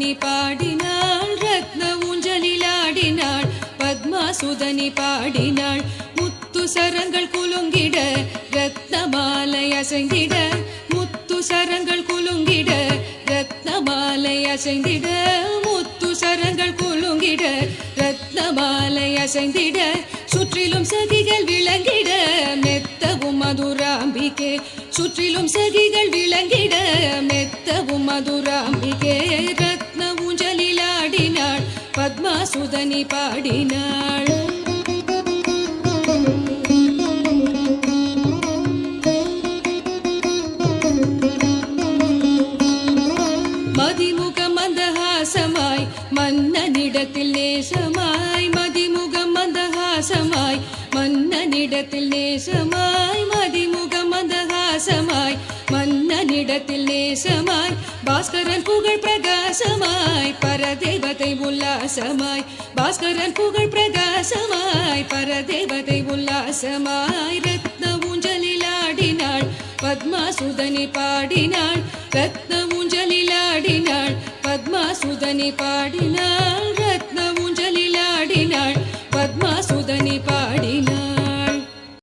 பத்மாசுதனி பாடினாள் ரத்ன ஊஞ்சலிலாடினாள் பத்மாசுதனி பாடினாள் முத்து சரங்கள் குலுங்கிட ரத்னமாலை அசைந்திட முத்து சரங்கள் குலுங்கிட ரத்னமாலை அசைந்திட முத்து சரங்கள் குலுங்கிட ரத்னமாலை அசைந்திட சுற்றிலும் சகிகள் விளங்கிட மெத்தவும் மதுராம்பிகே சுற்றிலும் சகிகள் விளங்கிட மெத்தவும் மதுராம்பிகே ரத்ன ஊஞ்சலிலாடினாள் பத்மாசுதனி பாடினாள் மதிமுக மந்தஹாசமாய் மன்னனிடத்தில் நேசமாய் மதிமுக மந்தஹாசமாய் மன்னனிடத்தில் நேசமாய் மதிமுக மந்தஹாசமாய் மன்னனிடத்தில் நேசமாய் பாஸ்கரன் புகழ் பிரகாசமாய் பரதேவதை உல்லாசமாய் பாஸ்கரன் புகழ் பிரகாசமாய் பரதேவதை உல்லாசமாய் ரத்ன ஊஞ்சலிலாடினாள் பத்மாசுதனி பாடினாள் ரத்ன ஊஞ்சலிலாடினாள் பத்மாசுதனி பாடினாள் ரத்ன ஊஞ்சலிலாடினாள் பத்மாசு